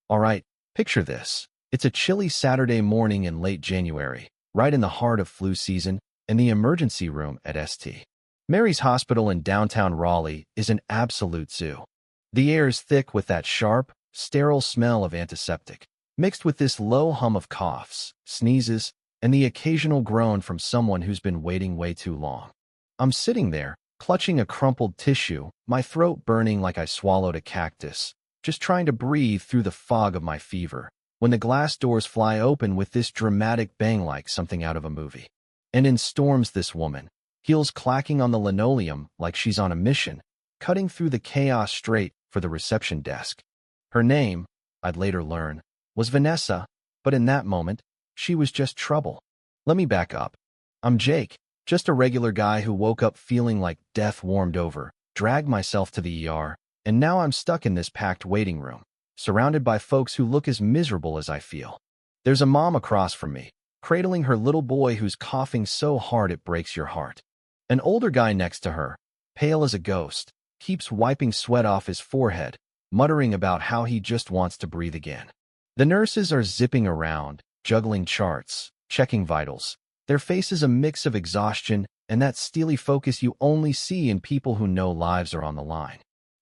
All right, picture this. It's a chilly Saturday morning in late January, right in the heart of flu season, and the emergency room at St. Mary's Hospital in downtown Raleigh is an absolute zoo. The air is thick with that sharp, sterile smell of antiseptic, mixed with this low hum of coughs, sneezes, and the occasional groan from someone who's been waiting way too long. I'm sitting there, clutching a crumpled tissue, my throat burning like I swallowed a cactus, just trying to breathe through the fog of my fever, when the glass doors fly open with this dramatic bang like something out of a movie. And in storms this woman, heels clacking on the linoleum like she's on a mission, cutting through the chaos straight for the reception desk. Her name, I'd later learn, was Vanessa, but in that moment, she was just trouble. Let me back up. I'm Jake, just a regular guy who woke up feeling like death warmed over, dragged myself to the ER, and now I'm stuck in this packed waiting room, surrounded by folks who look as miserable as I feel. There's a mom across from me, cradling her little boy who's coughing so hard it breaks your heart. An older guy next to her, pale as a ghost, keeps wiping sweat off his forehead, muttering about how he just wants to breathe again. The nurses are zipping around, juggling charts, checking vitals. Their faces a mix of exhaustion and that steely focus you only see in people who know lives are on the line.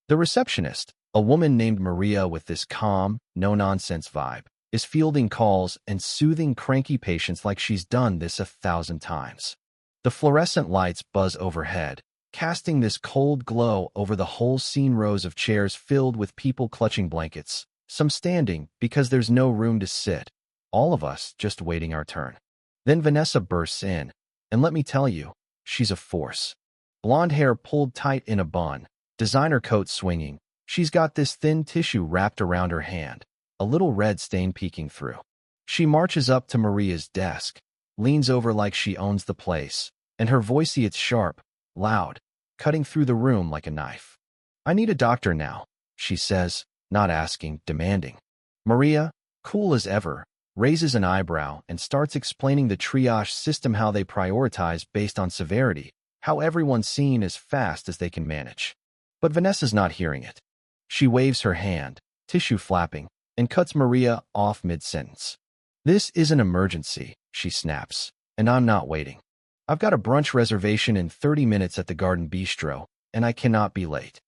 The receptionist, a woman named Maria with this calm, no-nonsense vibe, is fielding calls and soothing cranky patients like she's done this 1,000 times. The fluorescent lights buzz overhead, casting this cold glow over the whole scene, rows of chairs filled with people clutching blankets, some standing because there's no room to sit, all of us just waiting our turn. Then Vanessa bursts in, and let me tell you, she's a force. Blonde hair pulled tight in a bun, designer coat swinging, she's got this thin tissue wrapped around her hand, a little red stain peeking through. She marches up to Maria's desk, leans over like she owns the place, and her voice is sharp, loud, cutting through the room like a knife. "I need a doctor now," she says, not asking, demanding. Maria, cool as ever, raises an eyebrow and starts explaining the triage system, how they prioritize based on severity, how everyone's seen as fast as they can manage. But Vanessa's not hearing it. She waves her hand, tissue flapping, and cuts Maria off mid-sentence. "This is an emergency," she snaps, "and I'm not waiting. I've got a brunch reservation in 30 minutes at the Garden Bistro, and I cannot be late."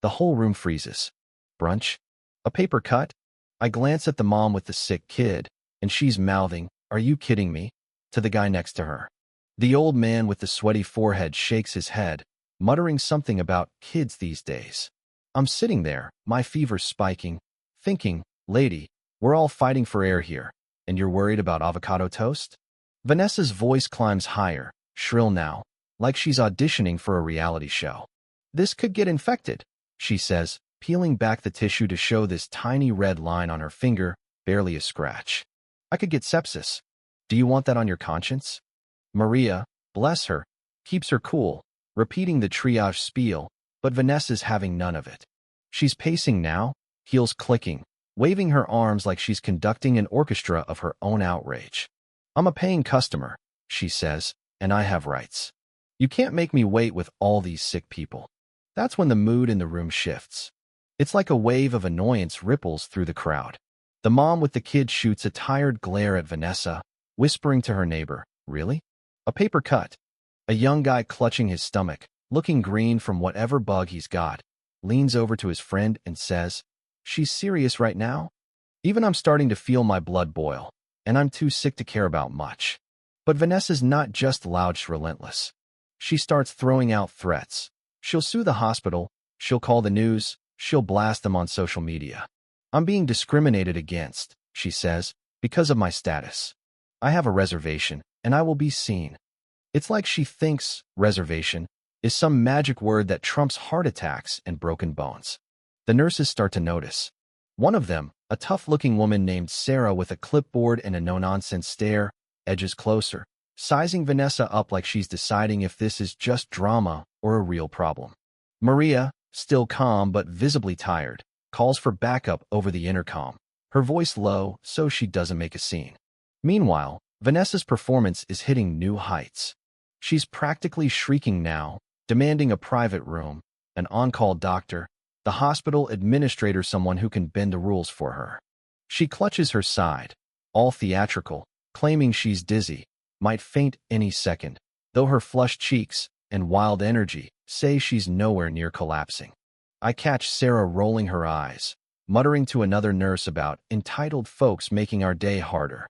The whole room freezes. Brunch? A paper cut? I glance at the mom with the sick kid, and she's mouthing, "Are you kidding me?" to the guy next to her. The old man with the sweaty forehead shakes his head, muttering something about kids these days. I'm sitting there, my fever spiking, thinking, "Lady, we're all fighting for air here, and you're worried about avocado toast?" Vanessa's voice climbs higher, shrill now, like she's auditioning for a reality show. "This could get infected," she says, peeling back the tissue to show this tiny red line on her finger, barely a scratch. "I could get sepsis. Do you want that on your conscience?" Maria, bless her, keeps her cool, repeating the triage spiel, but Vanessa's having none of it. She's pacing now, heels clicking, waving her arms like she's conducting an orchestra of her own outrage. "I'm a paying customer," she says, "and I have rights. You can't make me wait with all these sick people." That's when the mood in the room shifts. It's like a wave of annoyance ripples through the crowd. The mom with the kid shoots a tired glare at Vanessa, whispering to her neighbor, "Really? A paper cut?" A young guy clutching his stomach, looking green from whatever bug he's got, leans over to his friend and says, "She's serious right now?" Even I'm starting to feel my blood boil, and I'm too sick to care about much. But Vanessa's not just loud, she's relentless. She starts throwing out threats. She'll sue the hospital, she'll call the news, she'll blast them on social media. "I'm being discriminated against," she says, "because of my status. I have a reservation, and I will be seen." It's like she thinks reservation is some magic word that trumps heart attacks and broken bones. The nurses start to notice. One of them, a tough-looking woman named Sarah with a clipboard and a no-nonsense stare, edges closer, sizing Vanessa up like she's deciding if this is just drama or a real problem. Maria, still calm but visibly tired, calls for backup over the intercom, her voice low so she doesn't make a scene. Meanwhile, Vanessa's performance is hitting new heights. She's practically shrieking now, demanding a private room, an on-call doctor, the hospital administrator, someone who can bend the rules for her. She clutches her side, all theatrical, claiming she's dizzy, might faint any second, though her flushed cheeks and wild energy say she's nowhere near collapsing. I catch Sarah rolling her eyes, muttering to another nurse about entitled folks making our day harder.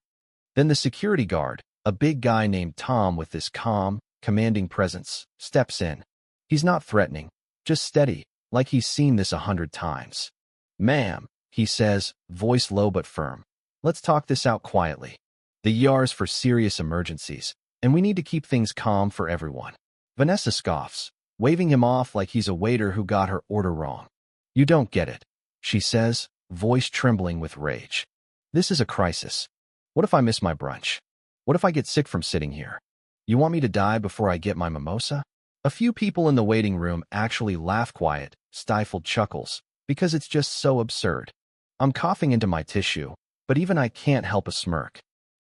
Then the security guard, a big guy named Tom with this calm, commanding presence, steps in. He's not threatening, just steady, like he's seen this 100 times. "Ma'am," he says, voice low but firm. "Let's talk this out quietly. The ER's for serious emergencies, and we need to keep things calm for everyone." Vanessa scoffs, waving him off like he's a waiter who got her order wrong. "You don't get it," she says, voice trembling with rage. "This is a crisis. What if I miss my brunch? What if I get sick from sitting here? You want me to die before I get my mimosa?" A few people in the waiting room actually laugh quiet, stifled chuckles, because it's just so absurd. I'm coughing into my tissue, but even I can't help a smirk.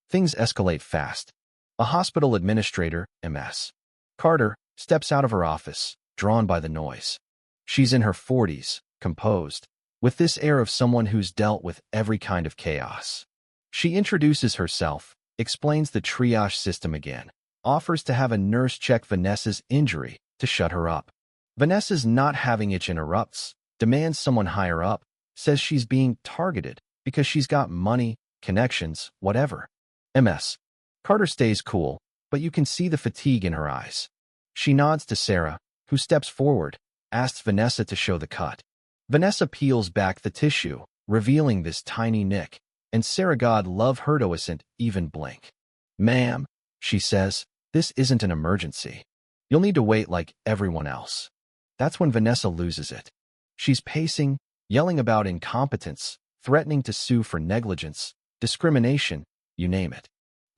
Things escalate fast. A hospital administrator, MS. Carter, steps out of her office, drawn by the noise. She's in her 40s, composed, with this air of someone who's dealt with every kind of chaos. She introduces herself, explains the triage system again, offers to have a nurse check Vanessa's injury to shut her up. Vanessa's not having it, interrupts, demands someone higher up, says she's being targeted because she's got money, connections, whatever. MS. Carter stays cool, but you can see the fatigue in her eyes. She nods to Sarah, who steps forward, asks Vanessa to show the cut. Vanessa peels back the tissue, revealing this tiny nick, and Sarah, God love her, doesn't even blink. "Ma'am," she says, "this isn't an emergency. You'll need to wait like everyone else." That's when Vanessa loses it. She's pacing, yelling about incompetence, threatening to sue for negligence, discrimination, you name it.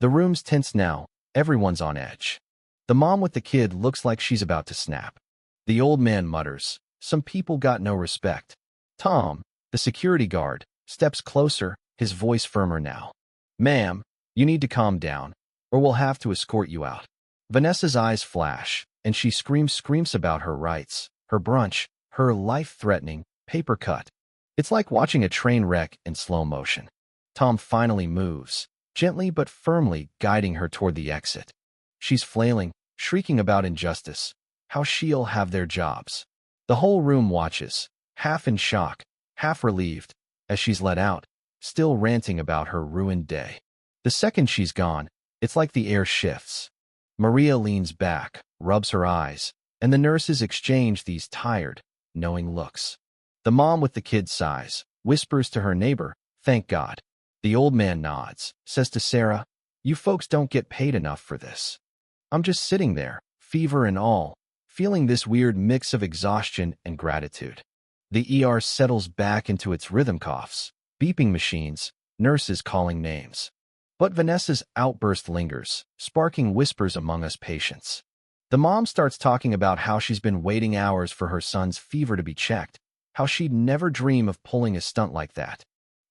The room's tense now, everyone's on edge. The mom with the kid looks like she's about to snap. The old man mutters, "Some people got no respect." Tom, the security guard, steps closer, his voice firmer now. "Ma'am, you need to calm down, or we'll have to escort you out." Vanessa's eyes flash, and she screams about her rights, her brunch, her life-threatening paper cut. It's like watching a train wreck in slow motion. Tom finally moves, gently but firmly guiding her toward the exit. She's flailing, shrieking about injustice, how she'll have their jobs. The whole room watches, half in shock, half relieved, as she's let out, still ranting about her ruined day. The second she's gone, it's like the air shifts. Maria leans back, rubs her eyes, and the nurses exchange these tired, knowing looks. The mom with the kid sighs, whispers to her neighbor, "Thank God." The old man nods, says to Sarah, "You folks don't get paid enough for this." I'm just sitting there, fever and all, feeling this weird mix of exhaustion and gratitude. The ER settles back into its rhythm coughs, beeping machines, nurses calling names. But Vanessa's outburst lingers, sparking whispers among us patients. The mom starts talking about how she's been waiting hours for her son's fever to be checked, how she'd never dream of pulling a stunt like that.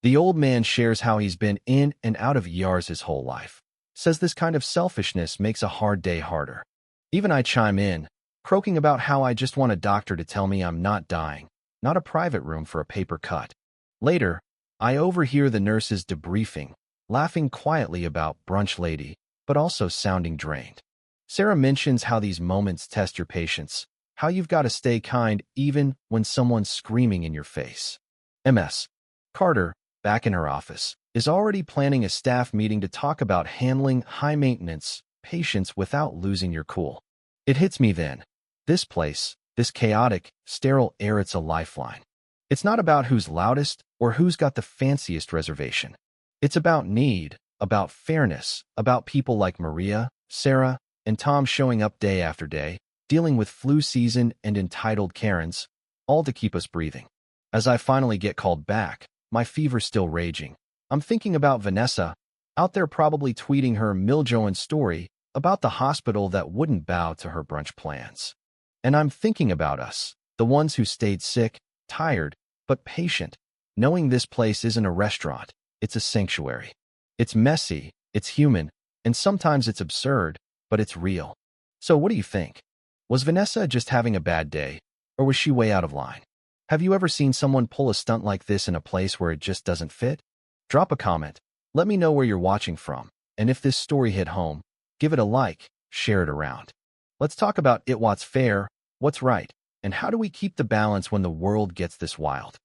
The old man shares how he's been in and out of ERs his whole life, says this kind of selfishness makes a hard day harder. Even I chime in, croaking about how I just want a doctor to tell me I'm not dying, not a private room for a paper cut. Later, I overhear the nurses debriefing, laughing quietly about brunch lady, but also sounding drained. Sarah mentions how these moments test your patience, how you've got to stay kind even when someone's screaming in your face. MS. Carter, back in her office, is already planning a staff meeting to talk about handling high-maintenance patients without losing your cool. It hits me then. This place, this chaotic, sterile air, it's a lifeline. It's not about who's loudest or who's got the fanciest reservation. It's about need, about fairness, about people like Maria, Sarah, and Tom showing up day after day, dealing with flu season and entitled Karens, all to keep us breathing. As I finally get called back, my fever's still raging. I'm thinking about Vanessa, out there probably tweeting her Miljoen story about the hospital that wouldn't bow to her brunch plans. And I'm thinking about us, the ones who stayed sick, tired, but patient, knowing this place isn't a restaurant, it's a sanctuary. It's messy, it's human, and sometimes it's absurd, but it's real. So what do you think? Was Vanessa just having a bad day, or was she way out of line? Have you ever seen someone pull a stunt like this in a place where it just doesn't fit? Drop a comment. Let me know where you're watching from. And if this story hit home, give it a like, share it around. Let's talk about what's fair, what's right, and how do we keep the balance when the world gets this wild.